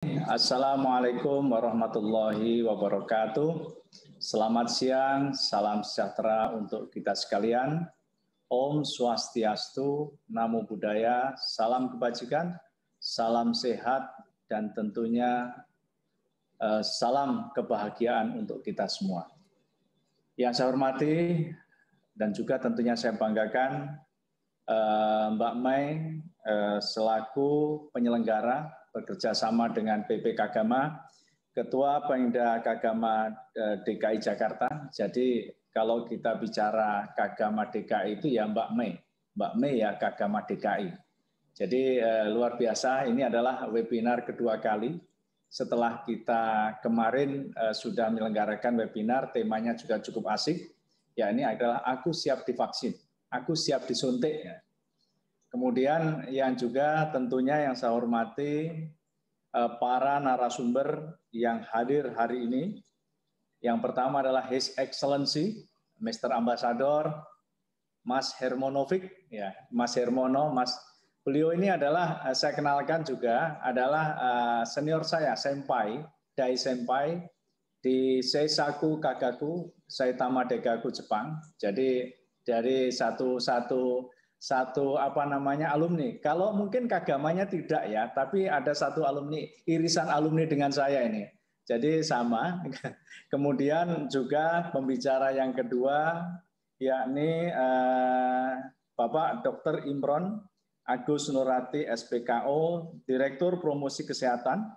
Assalamualaikum warahmatullahi wabarakatuh. Selamat siang, salam sejahtera untuk kita sekalian. Om Swastiastu, Namo Buddhaya, salam kebajikan, salam sehat, dan tentunya salam kebahagiaan untuk kita semua. Yang saya hormati dan juga tentunya saya banggakan Mbak Mai selaku penyelenggara bekerja sama dengan PP Kagama, Ketua Pemda Kagama DKI Jakarta. Jadi kalau kita bicara Kagama DKI itu ya Mbak Mai ya Kagama DKI. Jadi luar biasa, ini adalah webinar kedua kali. Setelah kita kemarin sudah menyelenggarakan webinar, temanya juga cukup asik. Ya ini adalah aku siap divaksin, aku siap disuntik. Ya. Kemudian yang juga tentunya yang saya hormati para narasumber yang hadir hari ini. Yang pertama adalah His Excellency, Mr. Ambassador, Mas Hermonovic, ya, Mas Hermono, beliau ini adalah saya kenalkan juga adalah senior saya, senpai, Dai Senpai di Seisaku Kagaku, Saitama Daigaku Jepang. Jadi dari satu alumni. Kalau mungkin kagamanya tidak ya, tapi ada satu alumni, irisan alumni dengan saya ini. Jadi sama. Kemudian juga pembicara yang kedua yakni Bapak Dr. Imron Agus Nurati SPKO, Direktur Promosi Kesehatan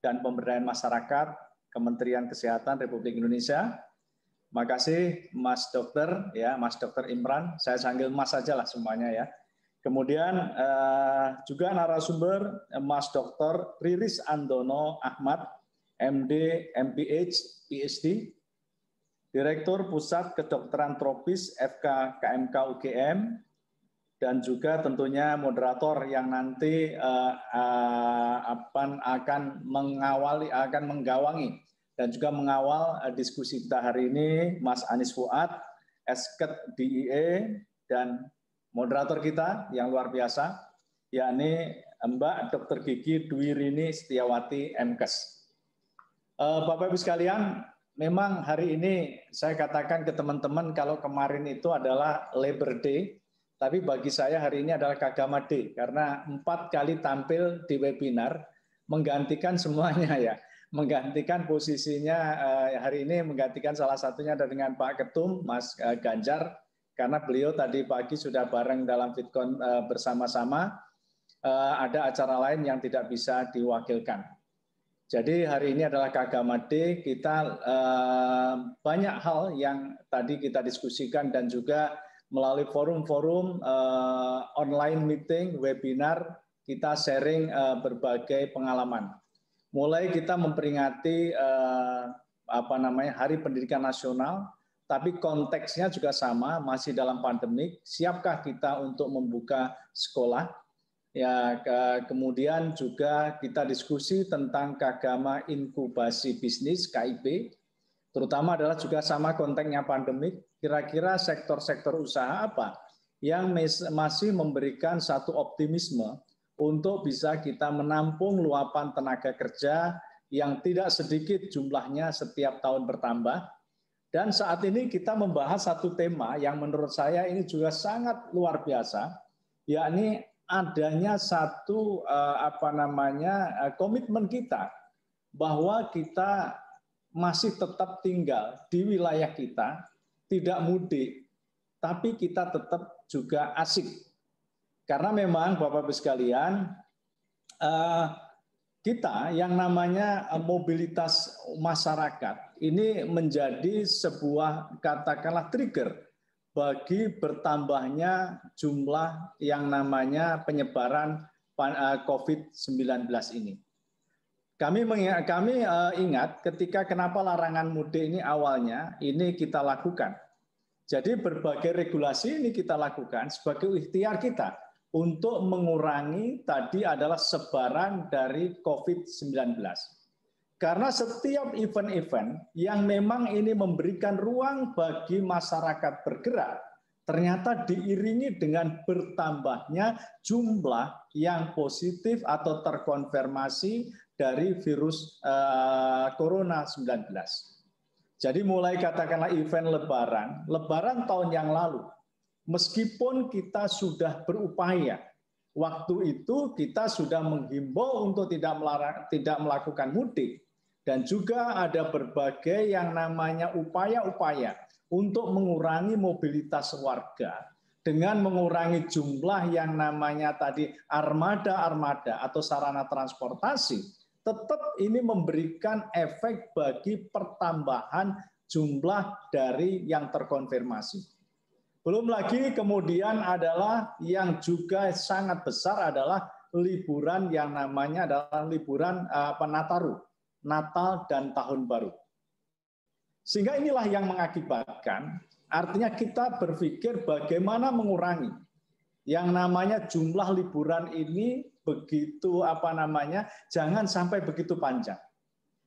dan Pemberdayaan Masyarakat Kementerian Kesehatan Republik Indonesia. Makasih Mas Dokter, ya Mas Dokter Imran, saya panggil Mas saja lah semuanya ya. Kemudian juga narasumber Mas Dokter Riris Andono Ahmad, MD, MPH, PhD, Direktur Pusat Kedokteran Tropis FK KMK UGM, dan juga tentunya moderator yang nanti akan menggawangi dan juga mengawal diskusi kita hari ini, Mas Anies Fuad, Esket DIE, dan moderator kita yang luar biasa, yakni Mbak Dr. Gigi Dwi Rini Setiawati MKes. Bapak Ibu sekalian, memang hari ini saya katakan ke teman-teman kalau kemarin itu adalah Labor Day, tapi bagi saya hari ini adalah Kagama Day, karena 4 kali tampil di webinar, menggantikan semuanya ya. Menggantikan posisinya hari ini, menggantikan salah satunya dengan Pak Ketum, Mas Ganjar, karena beliau tadi pagi sudah bareng dalam Fitcon bersama-sama, ada acara lain yang tidak bisa diwakilkan. Jadi hari ini adalah Kagama Day, kita banyak hal yang tadi kita diskusikan dan juga melalui forum-forum online meeting, webinar, kita sharing berbagai pengalaman. Mulai kita memperingati Hari Pendidikan Nasional, tapi konteksnya juga sama, masih dalam pandemik. Siapkah kita untuk membuka sekolah? Ya, kemudian juga kita diskusi tentang Kagama Inkubasi Bisnis (KIB), terutama adalah juga sama konteksnya pandemik. Kira-kira sektor-sektor usaha apa yang masih memberikan satu optimisme untuk bisa kita menampung luapan tenaga kerja yang tidak sedikit jumlahnya setiap tahun bertambah. Dan saat ini kita membahas satu tema yang menurut saya ini juga sangat luar biasa, yakni adanya satu komitmen kita bahwa kita masih tetap tinggal di wilayah kita, tidak mudik, tapi kita tetap juga asik. Karena memang Bapak-Ibu sekalian, kita yang namanya mobilitas masyarakat ini menjadi sebuah katakanlah trigger bagi bertambahnya jumlah yang namanya penyebaran COVID-19 ini. Kami ingat ketika kenapa larangan mudik ini awalnya ini kita lakukan. Jadi berbagai regulasi ini kita lakukan sebagai ikhtiar kita untuk mengurangi tadi adalah sebaran dari COVID-19. Karena setiap event-event yang memang ini memberikan ruang bagi masyarakat bergerak, ternyata diiringi dengan bertambahnya jumlah yang positif atau terkonfirmasi dari virus corona 19. Jadi mulai katakanlah event Lebaran tahun yang lalu, meskipun kita sudah berupaya, waktu itu kita sudah menghimbau untuk tidak melakukan mudik, dan juga ada berbagai yang namanya upaya-upaya untuk mengurangi mobilitas warga dengan mengurangi jumlah yang namanya tadi armada-armada atau sarana transportasi. Tetap ini memberikan efek bagi pertambahan jumlah dari yang terkonfirmasi. Belum lagi kemudian adalah yang juga sangat besar adalah liburan yang namanya adalah liburan Nataru, Natal dan Tahun Baru. Sehingga inilah yang mengakibatkan, artinya kita berpikir bagaimana mengurangi yang namanya jumlah liburan ini begitu jangan sampai begitu panjang.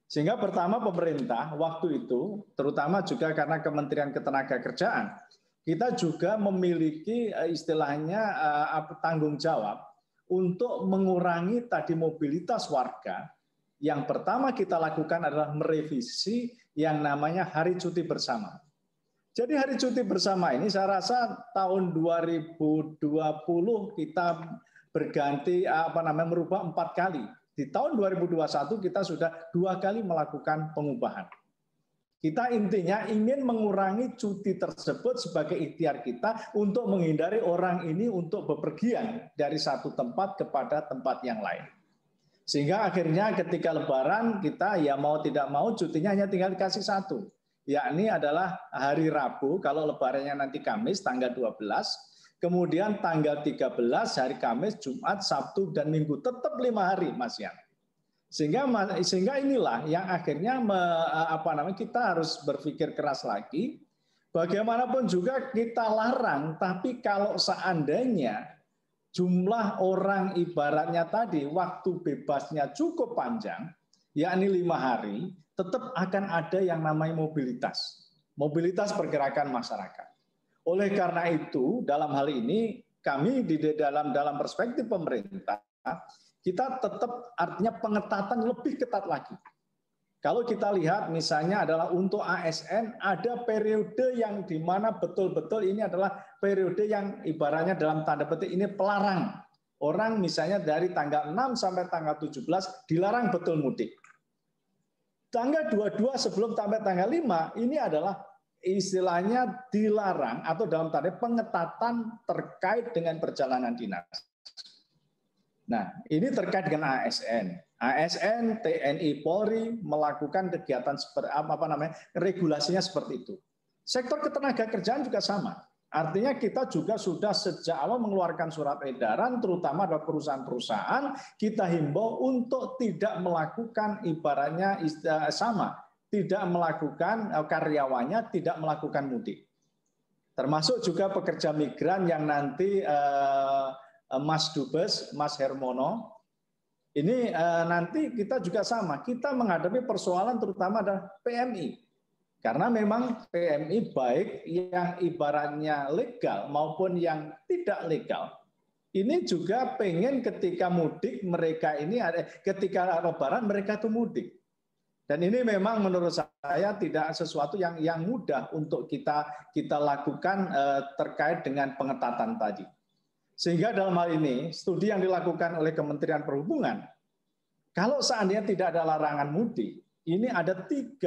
Sehingga pertama pemerintah waktu itu, terutama juga karena Kementerian Ketenagakerjaan, kita juga memiliki istilahnya tanggung jawab untuk mengurangi tadi mobilitas warga. Yang pertama kita lakukan adalah merevisi yang namanya hari cuti bersama. Jadi hari cuti bersama ini saya rasa tahun 2020 kita berganti merubah 4 kali. Di tahun 2021 kita sudah 2 kali melakukan pengubahan. Kita intinya ingin mengurangi cuti tersebut sebagai ikhtiar kita untuk menghindari orang ini untuk bepergian dari satu tempat kepada tempat yang lain. Sehingga akhirnya ketika Lebaran kita ya mau tidak mau cutinya hanya tinggal dikasih 1. Yakni adalah hari Rabu, kalau Lebarannya nanti Kamis tanggal 12, kemudian tanggal 13 hari Kamis, Jumat, Sabtu, dan Minggu, tetap 5 hari Mas Yan. Sehingga inilah yang akhirnya kita harus berpikir keras lagi. Bagaimanapun juga kita larang, tapi kalau seandainya jumlah orang ibaratnya tadi waktu bebasnya cukup panjang, yakni 5 hari, tetap akan ada yang namanya mobilitas pergerakan masyarakat. Oleh karena itu, dalam hal ini kami di dalam perspektif pemerintah, kita tetap artinya pengetatan lebih ketat lagi. Kalau kita lihat misalnya adalah untuk ASN ada periode yang di mana betul-betul ini adalah periode yang ibaratnya dalam tanda petik ini pelarang. Orang misalnya dari tanggal 6 sampai tanggal 17 dilarang betul mudik. Tanggal 22 sebelum sampai tanggal 5 ini adalah istilahnya dilarang atau dalam tanda pengetatan terkait dengan perjalanan dinas. Nah, ini terkait dengan ASN. ASN, TNI, Polri melakukan kegiatan seperti regulasinya seperti itu. Sektor ketenagakerjaan juga sama. Artinya kita juga sudah sejak awal mengeluarkan surat edaran, terutama adalah perusahaan-perusahaan, kita himbau untuk tidak melakukan ibaratnya tidak melakukan karyawannya, tidak melakukan mudik. Termasuk juga pekerja migran yang nanti Mas Dubes, Mas Hermono, ini nanti kita juga sama, kita menghadapi persoalan terutama adalah PMI. Karena memang PMI baik yang ibaratnya legal maupun yang tidak legal, ini juga pengen ketika mudik mereka ini ketika Lebaran mereka tuh mudik. Dan ini memang menurut saya tidak sesuatu yang mudah untuk kita lakukan terkait dengan pengetatan tadi. Sehingga dalam hal ini studi yang dilakukan oleh Kementerian Perhubungan, kalau seandainya tidak ada larangan mudik, ini ada 13%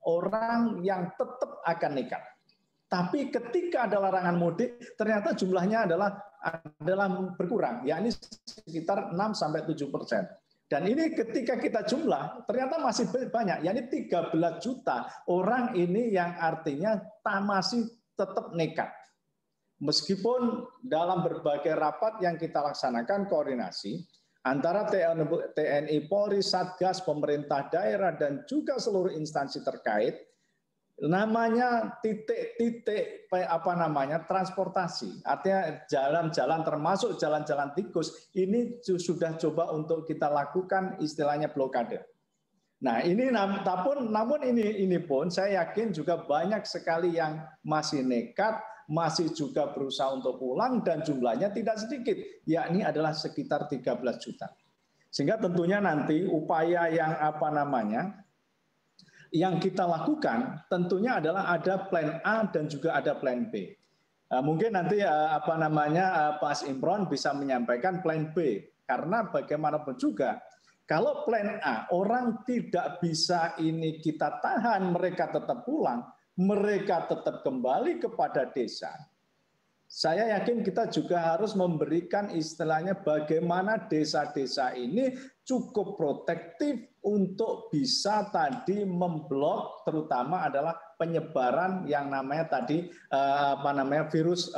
orang yang tetap akan nekat. Tapi ketika ada larangan mudik, ternyata jumlahnya adalah berkurang, yakni sekitar 6-7%. Dan ini ketika kita jumlah, ternyata masih banyak, yakni 13 juta orang ini yang artinya masih tetap nekat. Meskipun dalam berbagai rapat yang kita laksanakan koordinasi, antara TNI, Polri, Satgas, pemerintah daerah, dan juga seluruh instansi terkait, namanya titik-titik transportasi, artinya jalan-jalan termasuk jalan-jalan tikus, ini sudah coba untuk kita lakukan istilahnya blokade. Nah ini namun ini pun saya yakin juga banyak sekali yang masih nekat masih juga berusaha untuk pulang dan jumlahnya tidak sedikit, yakni adalah sekitar 13 juta. Sehingga tentunya nanti upaya yang kita lakukan tentunya adalah ada plan A dan juga ada plan B. Mungkin nanti Pak Imron bisa menyampaikan plan B, karena bagaimanapun juga kalau plan A orang tidak bisa ini kita tahan, mereka tetap pulang, mereka tetap kembali kepada desa. Saya yakin kita juga harus memberikan istilahnya bagaimana desa-desa ini cukup protektif untuk bisa tadi memblok terutama adalah penyebaran yang namanya tadi virus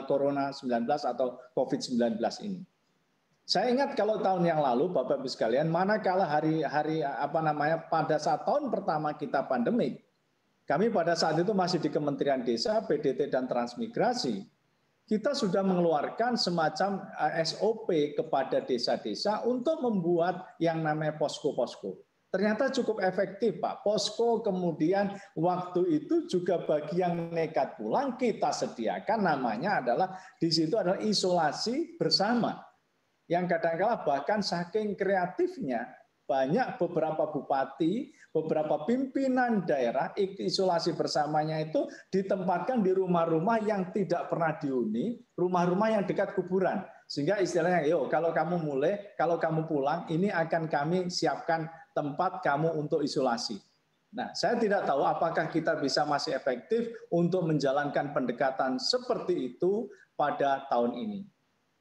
corona 19 atau COVID-19 ini. Saya ingat kalau tahun yang lalu Bapak Ibu sekalian, manakala pada saat tahun pertama kita pandemik, kami pada saat itu masih di Kementerian Desa, PDT dan Transmigrasi. Kita sudah mengeluarkan semacam SOP kepada desa-desa untuk membuat yang namanya posko-posko. Ternyata cukup efektif, Pak. Posko kemudian waktu itu juga bagi yang nekat pulang kita sediakan namanya adalah di situ adalah isolasi bersama. Yang kadang-kala bahkan saking kreatifnya banyak beberapa bupati, beberapa pimpinan daerah isolasi bersamanya itu ditempatkan di rumah-rumah yang tidak pernah dihuni, rumah-rumah yang dekat kuburan. Sehingga istilahnya, kalau kamu kalau kamu pulang, ini akan kami siapkan tempat kamu untuk isolasi. Nah, saya tidak tahu apakah kita bisa masih efektif untuk menjalankan pendekatan seperti itu pada tahun ini.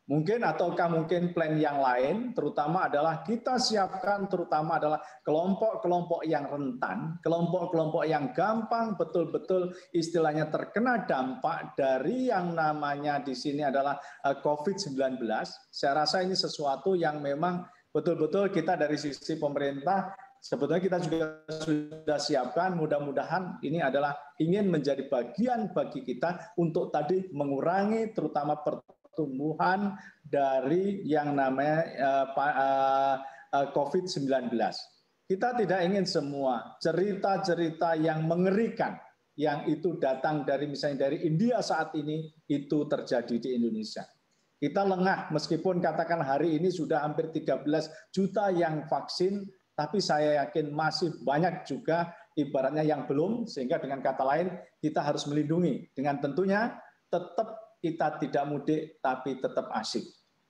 Mungkin ataukah mungkin plan yang lain, terutama adalah kita siapkan terutama adalah kelompok-kelompok yang rentan, kelompok-kelompok yang gampang betul-betul istilahnya terkena dampak dari yang namanya di sini adalah COVID-19. Saya rasa ini sesuatu yang memang betul-betul kita dari sisi pemerintah sebetulnya kita juga sudah siapkan, mudah-mudahan ini adalah ingin menjadi bagian bagi kita untuk tadi mengurangi terutama pertumbuhan dari yang namanya COVID-19. Kita tidak ingin semua cerita-cerita yang mengerikan yang itu datang dari misalnya dari India saat ini itu terjadi di Indonesia. Kita lengah meskipun katakan hari ini sudah hampir 13 juta yang vaksin, tapi saya yakin masih banyak juga ibaratnya yang belum, sehingga dengan kata lain kita harus melindungi dengan tentunya tetap kita tidak mudik tapi tetap asyik.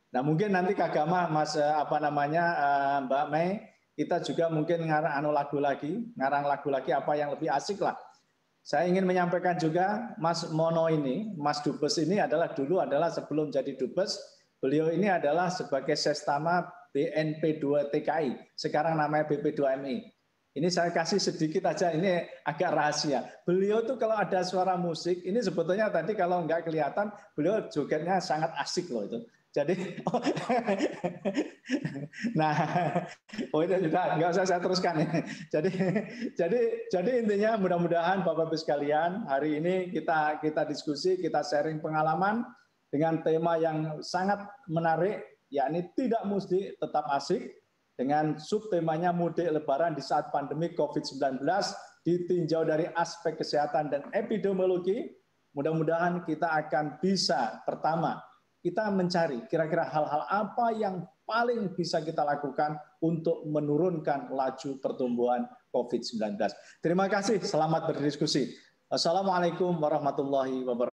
Nah mungkin nanti Kak Gama, Mas Mbak Mei, kita juga mungkin ngarang lagu lagi apa yang lebih asik lah. Saya ingin menyampaikan juga Mas Mono ini, Mas Dubes ini dulu adalah sebelum jadi Dubes, beliau ini adalah sebagai Sestama BNP2 TKI, sekarang namanya BP2MI. Ini saya kasih sedikit aja, ini agak rahasia. Beliau tuh kalau ada suara musik, ini sebetulnya tadi kalau nggak kelihatan, beliau jogetnya sangat asik loh itu. Jadi, nah, itu juga nggak usah saya teruskan. Jadi intinya mudah-mudahan Bapak-Ibu sekalian, hari ini kita diskusi, kita sharing pengalaman dengan tema yang sangat menarik, yakni tidak mesti tetap asik, dengan subtemanya mudik lebaran di saat pandemi COVID-19 ditinjau dari aspek kesehatan dan epidemiologi. Mudah-mudahan kita akan bisa pertama kita mencari kira-kira hal-hal apa yang paling bisa kita lakukan untuk menurunkan laju pertumbuhan COVID-19. Terima kasih, selamat berdiskusi. Assalamualaikum warahmatullahi wabarakatuh.